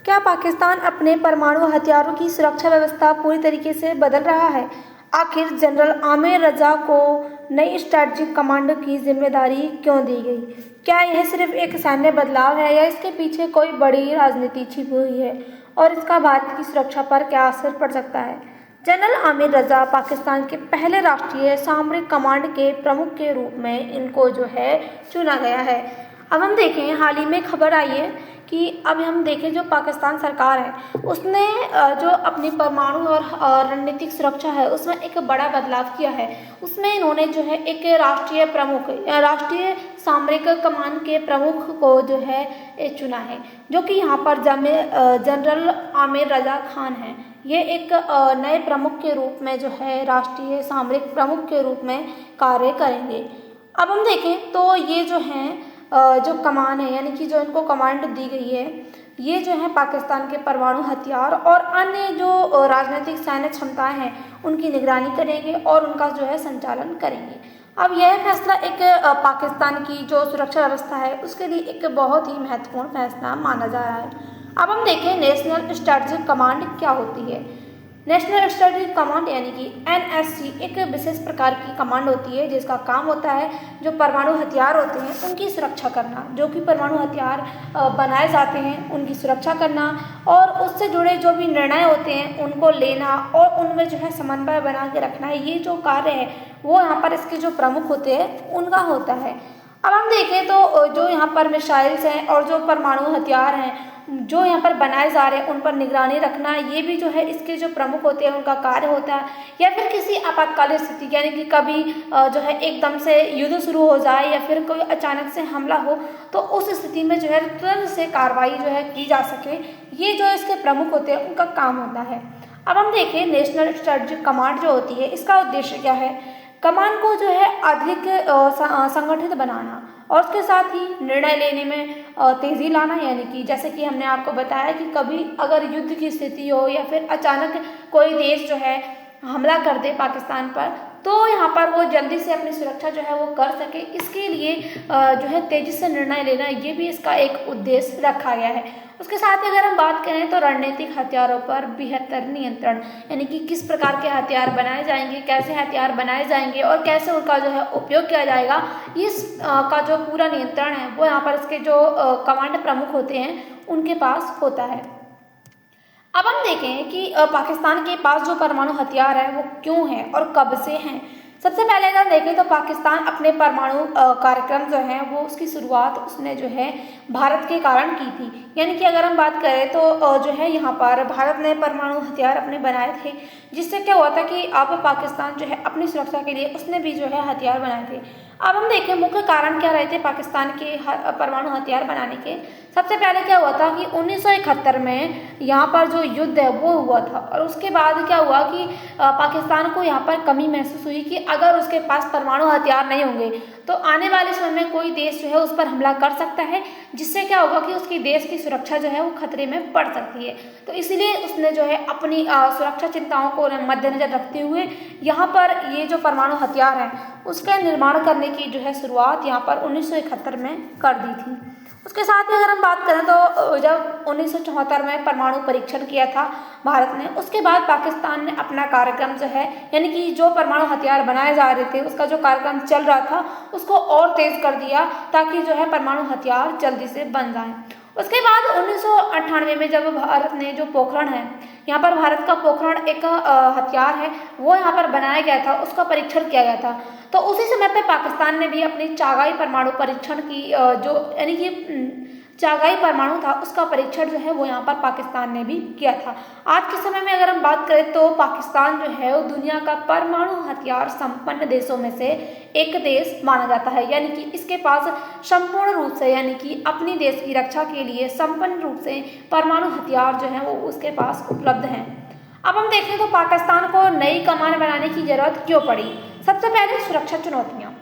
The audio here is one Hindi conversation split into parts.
क्या पाकिस्तान अपने परमाणु हथियारों की सुरक्षा व्यवस्था पूरी तरीके से बदल रहा है? आखिर जनरल आमिर रजा को नई स्ट्रैटेजिक कमांड की जिम्मेदारी क्यों दी गई? क्या यह सिर्फ एक सैन्य बदलाव है या इसके पीछे कोई बड़ी राजनीति छिपी हुई है और इसका भारत की सुरक्षा पर क्या असर पड़ सकता है? जनरल आमिर रजा पाकिस्तान के पहले राष्ट्रीय सामरिक कमांड के प्रमुख के रूप में इनको जो है चुना गया है। अब हम देखें, हाल ही में खबर आई है कि अब हम देखें जो पाकिस्तान सरकार है उसने जो अपनी परमाणु और रणनीतिक सुरक्षा है उसमें एक बड़ा बदलाव किया है। उसमें इन्होंने जो है एक राष्ट्रीय प्रमुख या राष्ट्रीय सामरिक कमान के प्रमुख को जो है चुना है, जो कि यहाँ पर जनरल आमिर रजा खान है। ये एक नए प्रमुख के रूप में जो है राष्ट्रीय सामरिक प्रमुख के रूप में कार्य करेंगे। अब हम देखें तो ये जो हैं जो कमान है यानी कि जो इनको कमांड दी गई है, ये जो है पाकिस्तान के परमाणु हथियार और अन्य जो राजनीतिक सैन्य क्षमताएं हैं उनकी निगरानी करेंगे और उनका जो है संचालन करेंगे। अब यह फैसला एक पाकिस्तान की जो सुरक्षा व्यवस्था है उसके लिए एक बहुत ही महत्वपूर्ण फैसला माना जा रहा है। अब हम देखें नेशनल स्ट्रैटेजिक कमांड क्या होती है। नेशनल स्ट्रैटेजिक कमांड यानी कि NSC एक विशेष प्रकार की कमांड होती है जिसका काम होता है जो परमाणु हथियार होते हैं उनकी सुरक्षा करना, जो कि परमाणु हथियार बनाए जाते हैं उनकी सुरक्षा करना और उससे जुड़े जो भी निर्णय होते हैं उनको लेना और उनमें जो है समन्वय बना के रखना है। ये जो कार्य है वो यहाँ पर इसके जो प्रमुख होते हैं उनका होता है। अब हम देखें तो जो यहाँ पर मिसाइल्स हैं और जो परमाणु हथियार हैं जो यहाँ पर बनाए जा रहे हैं उन पर निगरानी रखना, ये भी जो है इसके जो प्रमुख होते हैं उनका कार्य होता है। या फिर किसी आपातकालीन स्थिति यानी कि कभी जो है एकदम से युद्ध शुरू हो जाए या फिर कोई अचानक से हमला हो तो उस स्थिति में जो है तुरंत से कार्रवाई जो है की जा सके, ये जो इसके प्रमुख होते हैं उनका काम होता है। अब हम देखें नेशनल स्ट्रैटेजिक कमांड जो होती है इसका उद्देश्य क्या है। कमान को जो है अधिक संगठित बनाना और उसके साथ ही निर्णय लेने में तेजी लाना, यानी कि जैसे कि हमने आपको बताया कि कभी अगर युद्ध की स्थिति हो या फिर अचानक कोई देश जो है हमला कर दे पाकिस्तान पर तो यहाँ पर वो जल्दी से अपनी सुरक्षा जो है वो कर सके, इसके लिए जो है तेजी से निर्णय लेना, ये भी इसका एक उद्देश्य रखा गया है। उसके साथ ही अगर हम बात करें तो रणनीतिक हथियारों पर बेहतर नियंत्रण, यानी कि किस प्रकार के हथियार बनाए जाएंगे, कैसे हथियार बनाए जाएंगे और कैसे उनका जो है उपयोग किया जाएगा, इस का जो पूरा नियंत्रण है वो यहाँ पर इसके जो कमांड प्रमुख होते हैं उनके पास होता है। अब हम देखें कि पाकिस्तान के पास जो परमाणु हथियार है वो क्यों है और कब से हैं। सबसे पहले अगर देखें तो पाकिस्तान अपने परमाणु कार्यक्रम जो है वो उसकी शुरुआत उसने जो है भारत के कारण की थी। यानी कि अगर हम बात करें तो जो है यहाँ पर भारत ने परमाणु हथियार अपने बनाए थे, जिससे क्या हुआ था कि अब पाकिस्तान जो है अपनी सुरक्षा के लिए उसने भी जो है हथियार बनाए थे। अब हम देखें मुख्य कारण क्या रहे थे पाकिस्तान के परमाणु हथियार बनाने के। सबसे पहले क्या हुआ था कि 1971 में यहाँ पर जो युद्ध है वो हुआ था और उसके बाद क्या हुआ कि पाकिस्तान को यहाँ पर कमी महसूस हुई कि अगर उसके पास परमाणु हथियार नहीं होंगे तो आने वाले समय में कोई देश जो है उस पर हमला कर सकता है, जिससे क्या होगा कि उसकी देश की सुरक्षा जो है वो खतरे में पड़ सकती है। तो इसीलिए उसने जो है अपनी सुरक्षा चिंताओं को मद्देनजर रखते हुए यहाँ पर ये जो परमाणु हथियार है उसका निर्माण करने की जो है शुरुआत यहाँ पर 1971 में कर दी थी। उसके साथ ही अगर हम बात करें तो जब 1974 में परमाणु परीक्षण किया था भारत ने, उसके बाद पाकिस्तान ने अपना कार्यक्रम जो है यानी कि जो परमाणु हथियार बनाए जा रहे थे उसका जो कार्यक्रम चल रहा था उसको और तेज कर दिया ताकि जो है परमाणु हथियार जल्दी से बन जाए। उसके बाद 1998 में जब भारत ने जो पोखरण है, यहाँ पर भारत का पोखरण एक हथियार है वो यहाँ पर बनाया गया था, उसका परीक्षण किया गया था। तो उसी समय पे पाकिस्तान ने भी अपनी चागाई परमाणु परीक्षण की जो यानी कि चागाई परमाणु था उसका परीक्षण जो है वो यहाँ पर पाकिस्तान ने भी किया था। आज के समय में अगर हम बात करें तो पाकिस्तान जो है वो दुनिया का परमाणु हथियार संपन्न देशों में से एक देश माना जाता है, यानी कि इसके पास संपूर्ण रूप से यानी कि अपनी देश की रक्षा के लिए संपन्न रूप से परमाणु हथियार जो है वो उसके पास उपलब्ध हैं। अब हम देखें तो पाकिस्तान को नई कमान बनाने की जरूरत क्यों पड़ी। सबसे पहले सुरक्षा चुनौतियाँ,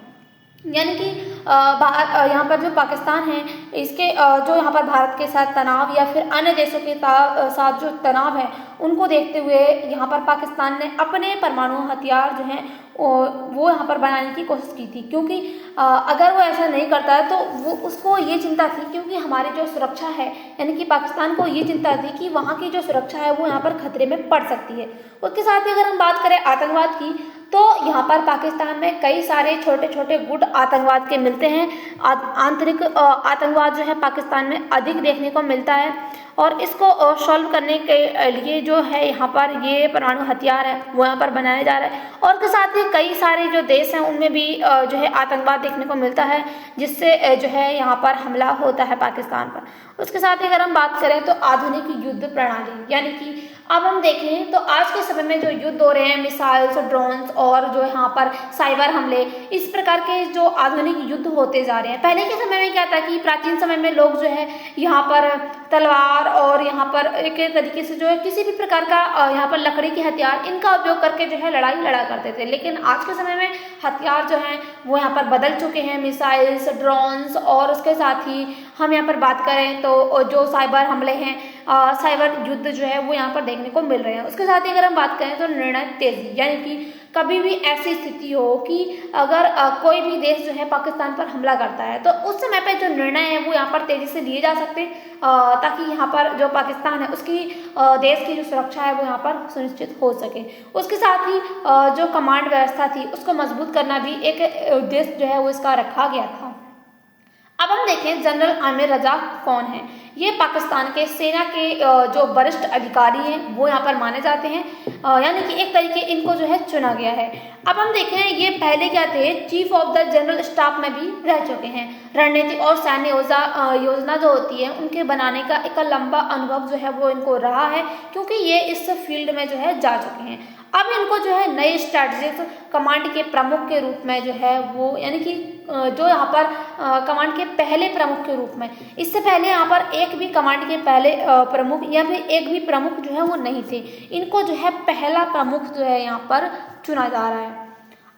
यानी कि यहाँ पर जो पाकिस्तान है इसके जो यहाँ पर भारत के साथ तनाव या फिर अन्य देशों के साथ जो तनाव है उनको देखते हुए यहाँ पर पाकिस्तान ने अपने परमाणु हथियार जो हैं वो यहाँ पर बनाने की कोशिश की थी, क्योंकि अगर वो ऐसा नहीं करता है तो वो उसको ये चिंता थी, क्योंकि हमारी जो सुरक्षा है यानी कि पाकिस्तान को ये चिंता थी कि वहाँ की जो सुरक्षा है वो यहाँ पर खतरे में पड़ सकती है। उसके साथ ही अगर हम बात करें आतंकवाद की, तो यहाँ पर पाकिस्तान में कई सारे छोटे छोटे गुट आतंकवाद के मिलते हैं। आंतरिक आतंकवाद जो है पाकिस्तान में अधिक देखने को मिलता है, और इसको सॉल्व करने के लिए जो है यहाँ पर ये परमाणु हथियार है वो यहाँ पर बनाया जा रहा है। और उसके साथ ही कई सारे जो देश हैं उनमें भी जो है आतंकवाद देखने को मिलता है, जिससे जो है यहाँ पर हमला होता है पाकिस्तान पर। उसके साथ ही अगर हम बात करें तो आधुनिक युद्ध प्रणाली, यानी कि अब हम देखें तो आज के समय में जो युद्ध हो रहे हैं, मिसाइल्स, ड्रोन्स और जो यहाँ पर साइबर हमले, इस प्रकार के जो आधुनिक युद्ध होते जा रहे हैं। पहले के समय में क्या था कि प्राचीन समय में लोग जो है यहाँ पर तलवार और यहाँ पर एक तरीके से जो है किसी भी प्रकार का यहाँ पर लकड़ी के हथियार, इनका उपयोग करके जो है लड़ाई लड़ा करते थे। लेकिन आज के समय में हथियार जो हैं वो यहाँ पर बदल चुके हैं, मिसाइल्स, ड्रोन्स, और उसके साथ ही हम यहाँ पर बात करें तो जो साइबर हमले हैं, साइबर युद्ध जो है वो यहाँ पर देखने को मिल रहे हैं। उसके साथ ही अगर हम बात करें तो निर्णय तेजी, यानी कि कभी भी ऐसी स्थिति हो कि अगर कोई भी देश जो है पाकिस्तान पर हमला करता है तो उस समय पे जो निर्णय है वो यहाँ पर तेजी से लिए जा सकते हैं, ताकि यहाँ पर जो पाकिस्तान है उसकी देश की जो सुरक्षा है वो यहाँ पर सुनिश्चित हो सके। उसके साथ ही जो कमांड व्यवस्था थी उसको मजबूत करना भी एक उद्देश्य जो है वो इसका रखा गया था। अब हम देखें जनरल आमिर रजा कौन है। ये पाकिस्तान के सेना के जो वरिष्ठ अधिकारी हैं वो यहाँ पर माने जाते हैं, यानी कि एक तरीके इनको जो है चुना गया है। अब हम देखें ये पहले क्या थे, chief of the general staff में भी रह चुके हैं। रणनीति और सैन्य योजना जो होती है उनके बनाने का एक लंबा अनुभव जो है वो इनको रहा है, क्योंकि ये इस फील्ड में जो है जा चुके हैं। अब इनको जो है नई स्ट्रेटजिक कमांड के प्रमुख के रूप में जो है वो, यानी कि जो यहाँ पर कमांड के पहले प्रमुख के रूप में, इससे पहले यहाँ पर एक भी कमांड के पहले प्रमुख या फिर एक भी प्रमुख जो है वो नहीं थे, इनको जो है पहला प्रमुख जो है यहाँ पर चुना जा रहा है।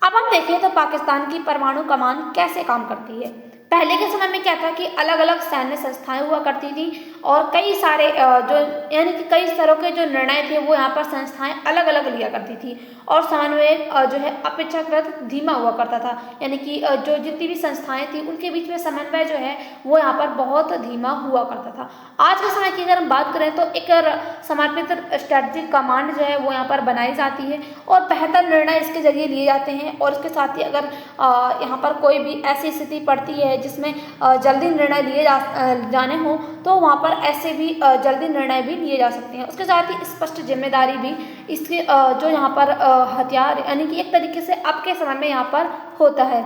अब हम देखें तो पाकिस्तान की परमाणु कमान कैसे काम करती है। पहले के समय में क्या था कि अलग अलग सैन्य संस्थाएं हुआ करती थी, और कई सारे जो यानी कि कई स्तरों के जो निर्णय थे वो यहाँ पर संस्थाएं अलग अलग लिया करती थी, और समन्वय जो है अपेक्षाकृत धीमा हुआ करता था, यानी कि जो जितनी भी संस्थाएं थी उनके बीच में समन्वय जो है वो यहाँ पर बहुत धीमा हुआ करता था। आज के समय की अगर हम बात करें तो एक समर्पित स्ट्रेटजिक कमांड जो है वो यहाँ पर बनाई जाती है, और बेहतर निर्णय इसके जरिए लिए जाते हैं। और इसके साथ ही अगर यहाँ पर कोई भी ऐसी स्थिति पड़ती है जिसमें जल्दी निर्णय लिए जाने हो तो वहाँ पर ऐसे भी जल्दी निर्णय भी लिए जा सकते हैं। उसके साथ ही स्पष्ट जिम्मेदारी भी इसके जो यहाँ पर हथियार यानी कि एक तरीके से अब के समय में यहाँ पर होता है।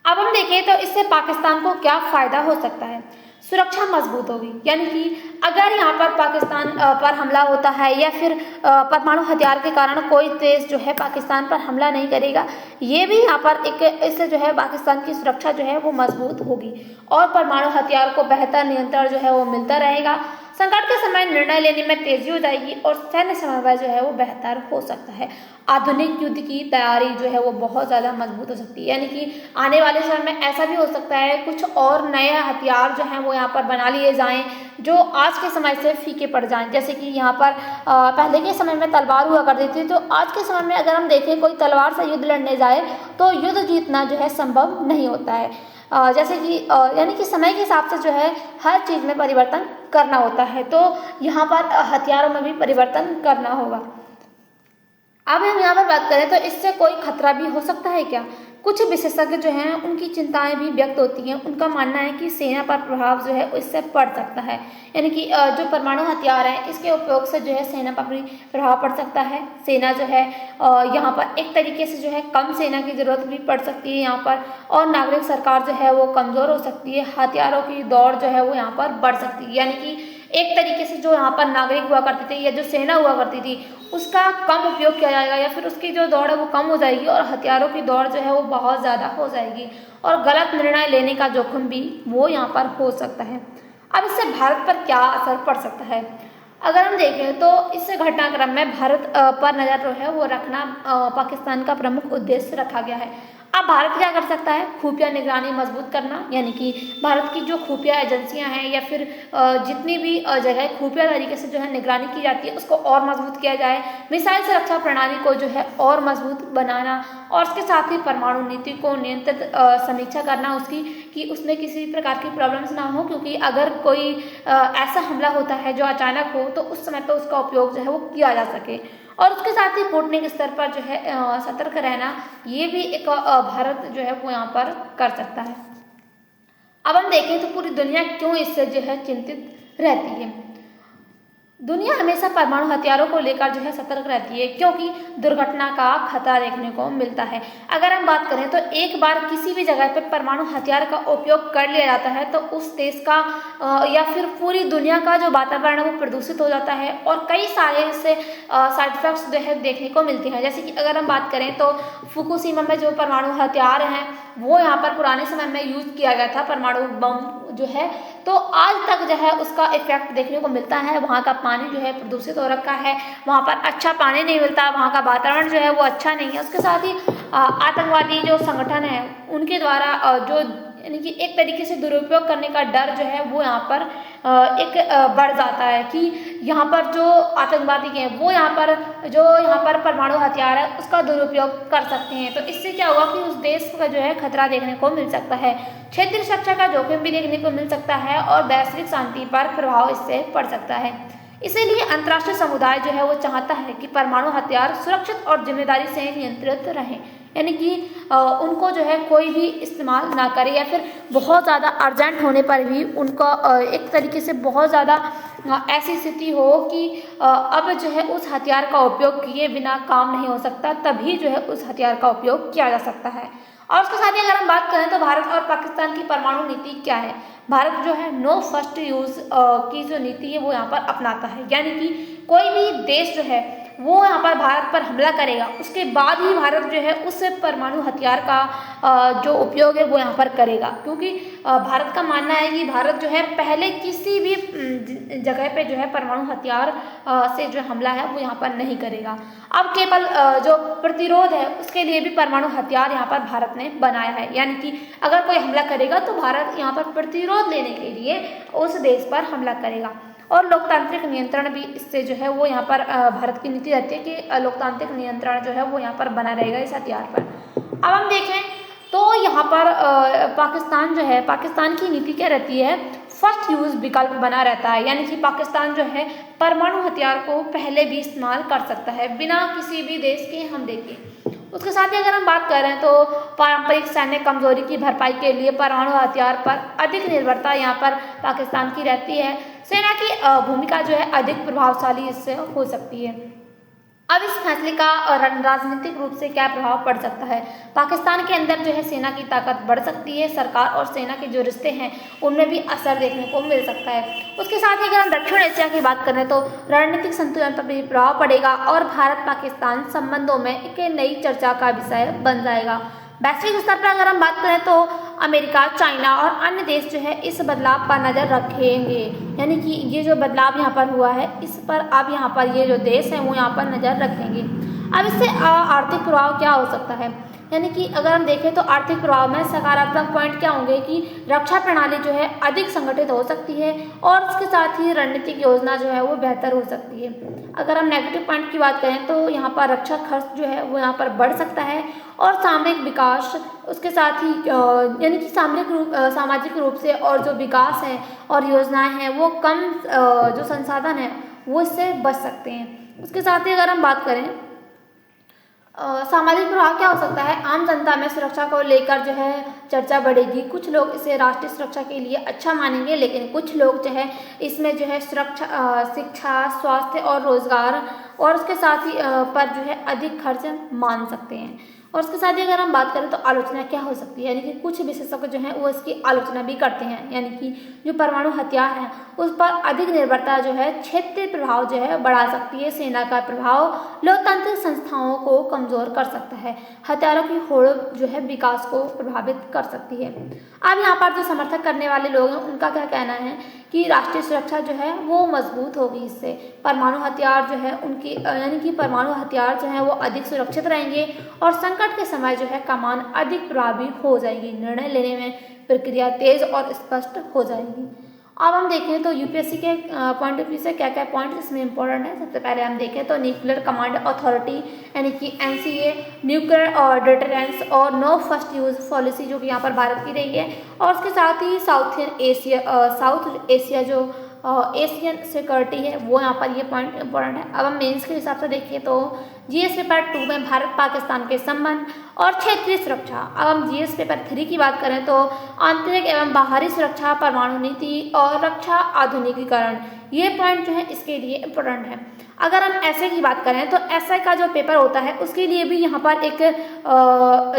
अब हम देखें तो इससे पाकिस्तान को क्या फायदा हो सकता है। सुरक्षा मजबूत होगी, यानी कि अगर यहाँ पर पाकिस्तान पर हमला होता है या फिर परमाणु हथियार के कारण कोई देश जो है पाकिस्तान पर हमला नहीं करेगा, ये भी यहाँ पर एक इससे जो है पाकिस्तान की सुरक्षा जो है वो मजबूत होगी, और परमाणु हथियार को बेहतर नियंत्रण जो है वो मिलता रहेगा। संकट के समय निर्णय लेने में तेजी हो जाएगी, और सैन्य समन्वय जो है वो बेहतर हो सकता है। आधुनिक युद्ध की तैयारी जो है वो बहुत ज़्यादा मजबूत हो सकती है, यानी कि आने वाले समय में ऐसा भी हो सकता है कुछ और नए हथियार जो हैं वो यहाँ पर बना लिए जाएं जो आज के समय से फीके पड़ जाएं। जैसे कि यहाँ पर पहले के समय में तलवार हुआ करती थी, तो आज के समय में अगर हम देखें कोई तलवार से युद्ध लड़ने जाए तो युद्ध जीतना जो है संभव नहीं होता है। जैसे कि यानी कि समय के हिसाब से जो है हर चीज़ में परिवर्तन करना होता है, तो यहाँ पर हथियारों में भी परिवर्तन करना होगा। अब हम यहाँ पर बात करें तो इससे कोई खतरा भी हो सकता है क्या। कुछ विशेषज्ञ जो हैं उनकी चिंताएं भी व्यक्त होती हैं। उनका मानना है कि सेना पर प्रभाव जो है इससे पड़ सकता है, यानी कि जो परमाणु हथियार है इसके उपयोग से जो है सेना पर भी प्रभाव पड़ सकता है। सेना जो है यहाँ पर एक तरीके से जो है कम सेना की जरूरत भी पड़ सकती है यहाँ पर, और नागरिक सरकार जो है वो कमज़ोर हो सकती है। हथियारों की दौड़ जो है वो यहाँ पर बढ़ सकती है, यानी कि एक तरीके से जो यहाँ पर नागरिक हुआ करते थे या जो सेना हुआ करती थी उसका कम उपयोग किया जाएगा, या फिर उसकी जो दौड़ है वो कम हो जाएगी, और हथियारों की दौड़ जो है वो बहुत ज़्यादा हो जाएगी, और गलत निर्णय लेने का जोखिम भी वो यहाँ पर हो सकता है। अब इससे भारत पर क्या असर पड़ सकता है, अगर हम देखें तो इस घटनाक्रम में भारत पर नज़र जो है वो रखना पाकिस्तान का प्रमुख उद्देश्य रखा गया है। अब भारत क्या कर सकता है? खुफिया निगरानी मजबूत करना, यानी कि भारत की जो खुफिया एजेंसियां हैं या फिर जितनी भी जगह खुफिया तरीके से जो है निगरानी की जाती है उसको और मजबूत किया जाए। मिसाइल सुरक्षा प्रणाली को जो है और मजबूत बनाना और उसके साथ ही परमाणु नीति को नियंत्रित समीक्षा करना उसकी, कि उसमें किसी प्रकार की प्रॉब्लम्स ना हो, क्योंकि अगर कोई ऐसा हमला होता है जो अचानक हो तो उस समय पर उसका उपयोग जो है वो किया जा सके। और उसके साथ ही कूटनीतिक स्तर पर जो है सतर्क रहना, ये भी एक भारत जो है वो यहाँ पर कर सकता है। अब हम देखें तो पूरी दुनिया क्यों इससे जो है चिंतित रहती है। दुनिया हमेशा परमाणु हथियारों को लेकर जो है सतर्क रहती है, क्योंकि दुर्घटना का खतरा देखने को मिलता है। अगर हम बात करें तो एक बार किसी भी जगह पर परमाणु हथियार का उपयोग कर लिया जाता है तो उस देश का या फिर पूरी दुनिया का जो वातावरण है वो प्रदूषित हो जाता है और कई सारे इससे साइड इफेक्ट्स जो है देखने को मिलते हैं। जैसे कि अगर हम बात करें तो फुकुशिमा में जो परमाणु हथियार हैं वो यहाँ पर पुराने समय में यूज किया गया था, परमाणु बम जो है, तो आज तक जो है उसका इफेक्ट देखने को मिलता है। वहाँ का पानी जो है प्रदूषित हो रखा है, वहाँ पर अच्छा पानी नहीं मिलता, वहाँ का वातावरण जो है वो अच्छा नहीं है। उसके साथ ही आतंकवादी जो संगठन है उनके द्वारा जो यानी कि एक तरीके से दुरुपयोग करने का डर जो है वो यहाँ पर एक बढ़ जाता है कि यहाँ पर जो आतंकवादी हैं वो यहाँ पर परमाणु हथियार है उसका दुरुपयोग कर सकते हैं। तो इससे क्या होगा कि उस देश का जो है खतरा देखने को मिल सकता है, क्षेत्रीय सुरक्षा का जोखिम भी देखने को मिल सकता है और वैश्विक शांति पर प्रभाव इससे पड़ सकता है। इसीलिए अंतर्राष्ट्रीय समुदाय जो है वो चाहता है कि परमाणु हथियार सुरक्षित और जिम्मेदारी से नियंत्रित रहें, यानी कि उनको जो है कोई भी इस्तेमाल ना करे या फिर बहुत ज़्यादा अर्जेंट होने पर भी उनको एक तरीके से बहुत ज़्यादा ऐसी स्थिति हो कि अब जो है उस हथियार का उपयोग किए बिना काम नहीं हो सकता, तभी जो है उस हथियार का उपयोग किया जा सकता है। और उसके साथ ही अगर हम बात करें तो भारत और पाकिस्तान की परमाणु नीति क्या है। भारत जो है नो फर्स्ट यूज की जो नीति है वो यहाँ पर अपनाता है, यानी कि कोई भी देश जो है वो यहाँ पर भारत पर हमला करेगा उसके बाद ही भारत जो है उस परमाणु हथियार का जो उपयोग है वो यहाँ पर करेगा, क्योंकि भारत का मानना है कि भारत जो है पहले किसी भी जगह पे जो है परमाणु हथियार से जो हमला है वो यहाँ पर नहीं करेगा। अब केवल जो प्रतिरोध है उसके लिए भी परमाणु हथियार यहाँ पर भारत ने बनाया है, यानी कि अगर कोई हमला करेगा तो भारत यहाँ पर प्रतिरोध लेने के लिए उस देश पर हमला करेगा। और लोकतांत्रिक नियंत्रण भी इससे जो है वो यहाँ पर भारत की नीति रहती है कि लोकतांत्रिक नियंत्रण जो है वो यहाँ पर बना रहेगा इस हथियार पर। अब हम देखें तो यहाँ पर पाकिस्तान जो है, पाकिस्तान की नीति क्या रहती है, फर्स्ट यूज विकल्प बना रहता है, यानी कि पाकिस्तान जो है परमाणु हथियार को पहले भी इस्तेमाल कर सकता है बिना किसी भी देश के हमले के। उसके साथ ही अगर हम बात कर रहे हैं तो पारंपरिक सैन्य कमजोरी की भरपाई के लिए परमाणु हथियार पर अधिक निर्भरता यहाँ पर पाकिस्तान की रहती है। सेना की भूमिका जो है अधिक प्रभावशाली इससे हो सकती है। अब इस फैसले का राजनीतिक रूप से क्या प्रभाव पड़ सकता है। पाकिस्तान के अंदर जो है सेना की ताकत बढ़ सकती है, सरकार और सेना के जो रिश्ते हैं उनमें भी असर देखने को मिल सकता है। उसके साथ ही अगर हम दक्षिण एशिया की बात करें तो रणनीतिक संतुलन पर भी प्रभाव पड़ेगा और भारत पाकिस्तान संबंधों में एक नई चर्चा का विषय बन जाएगा। वैश्विक स्तर पर अगर हम बात करें तो अमेरिका, चाइना और अन्य देश जो है इस बदलाव पर नज़र रखेंगे, यानी कि ये जो बदलाव यहाँ पर हुआ है इस पर अब यहाँ पर ये जो देश हैं वो यहाँ पर नज़र रखेंगे। अब इससे आर्थिक प्रभाव क्या हो सकता है, यानी कि अगर हम देखें तो आर्थिक प्रभाव में सकारात्मक पॉइंट क्या होंगे कि रक्षा प्रणाली जो है अधिक संगठित हो सकती है और उसके साथ ही रणनीतिक योजना जो है वो बेहतर हो सकती है। अगर हम नेगेटिव पॉइंट की बात करें तो यहाँ पर रक्षा खर्च जो है वो यहाँ पर बढ़ सकता है और सामरिक विकास उसके साथ ही यानी कि सामाजिक रूप से और जो विकास है और योजनाएं हैं वो कम जो संसाधन है वो इससे बच सकते हैं। उसके साथ ही अगर हम बात करें सामाजिक प्रभाव क्या हो सकता है, आम जनता में सुरक्षा को लेकर जो है चर्चा बढ़ेगी। कुछ लोग इसे राष्ट्रीय सुरक्षा के लिए अच्छा मानेंगे, लेकिन कुछ लोग जो है इसमें जो है सुरक्षा, शिक्षा, स्वास्थ्य और रोजगार और उसके साथ ही पर जो है अधिक खर्च मान सकते हैं। और उसके साथ ही अगर हम बात करें तो आलोचना क्या हो सकती है, यानी कि कुछ विशेषज्ञ जो हैं वो इसकी आलोचना भी करते हैं, यानी कि जो परमाणु हथियार है उस पर अधिक निर्भरता जो है क्षेत्रीय प्रभाव जो है बढ़ा सकती है। सेना का प्रभाव लोकतांत्रिक संस्थाओं को कमजोर कर सकता है, हथियारों की होड़ जो है विकास को प्रभावित कर सकती है। अब यहाँ पर जो समर्थन करने वाले लोग हैं उनका क्या कहना है कि राष्ट्रीय सुरक्षा जो है वो मजबूत होगी। इससे परमाणु हथियार जो है उनकी यानी कि परमाणु हथियार जो है वो अधिक सुरक्षित रहेंगे और संकट के समय जो है कमान अधिक प्रभावी हो जाएगी। निर्णय लेने में प्रक्रिया तेज और स्पष्ट हो जाएगी। अब हम देखें तो यूपीएससी के पॉइंट ऑफ व्यू से क्या क्या पॉइंट इसमें इंपॉर्टेंट है। सबसे पहले हम देखें तो न्यूक्लियर कमांड अथॉरिटी यानी कि एनसीए, न्यूक्लियर डिटरेंस और नो फर्स्ट यूज पॉलिसी जो कि यहाँ पर भारत की रही है, और उसके साथ ही साउथ एशिया जो एशियन सिक्योरिटी है वो यहाँ पर ये पॉइंट इंपॉर्टेंट है। अब हम मेंस के हिसाब से देखिए तो जीएस पेपर 2 में भारत पाकिस्तान के संबंध और क्षेत्रीय सुरक्षा। अब हम जीएस पेपर 3 की बात करें तो आंतरिक एवं बाहरी सुरक्षा, परमाणु नीति और रक्षा आधुनिकीकरण, ये पॉइंट जो है इसके लिए इम्पोर्टेंट है। अगर हम ऐसे की बात करें तो एसआई का जो पेपर होता है उसके लिए भी यहाँ पर एक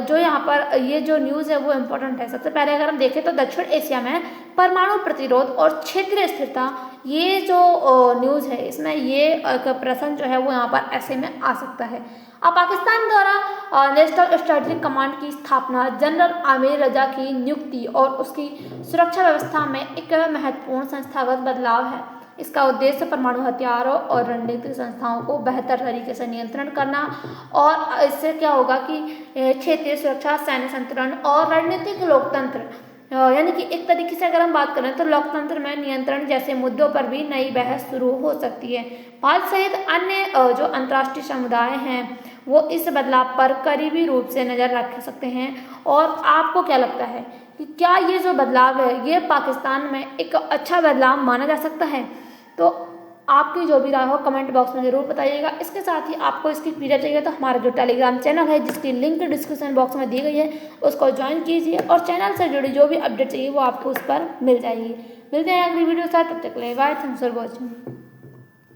जो यहाँ पर ये जो न्यूज़ है वो इम्पोर्टेंट है। सबसे पहले अगर हम देखें तो दक्षिण एशिया में परमाणु प्रतिरोध और क्षेत्रीय स्थिरता, ये जो न्यूज़ है इसमें ये एक प्रश्न जो है वो यहाँ पर ऐसे में आ सकता है। अब पाकिस्तान द्वारा नेशनल स्ट्रेटेजिक कमांड की स्थापना, जनरल आमिर रजा की नियुक्ति और उसकी सुरक्षा व्यवस्था में एक महत्वपूर्ण संस्थागत बदलाव है। इसका उद्देश्य परमाणु हथियारों और रणनीतिक संस्थाओं को बेहतर तरीके से नियंत्रण करना, और इससे क्या होगा कि क्षेत्रीय सुरक्षा, सैन्य संतुलन और रणनीतिक लोकतंत्र, यानी कि एक तरीके से अगर हम बात करें तो लोकतंत्र में नियंत्रण जैसे मुद्दों पर भी नई बहस शुरू हो सकती है। भारत सहित अन्य जो अंतर्राष्ट्रीय समुदाय हैं वो इस बदलाव पर करीबी रूप से नज़र रख सकते हैं। और आपको क्या लगता है कि क्या ये जो बदलाव है ये पाकिस्तान में एक अच्छा बदलाव माना जा सकता है? तो आपकी जो भी राय हो कमेंट बॉक्स में ज़रूर बताइएगा। इसके साथ ही आपको इसकी पीडीएफ चाहिए तो हमारा जो टेलीग्राम चैनल है जिसकी लिंक डिस्क्रिप्शन बॉक्स में दी गई है उसको ज्वाइन कीजिए, और चैनल से जुड़ी जो भी अपडेट चाहिए वो आपको उस पर मिल जाएगी। मिलते हैं अगली वीडियो के साथ, तब तक के लिए बाय, थैंक्स फॉर वॉचिंग।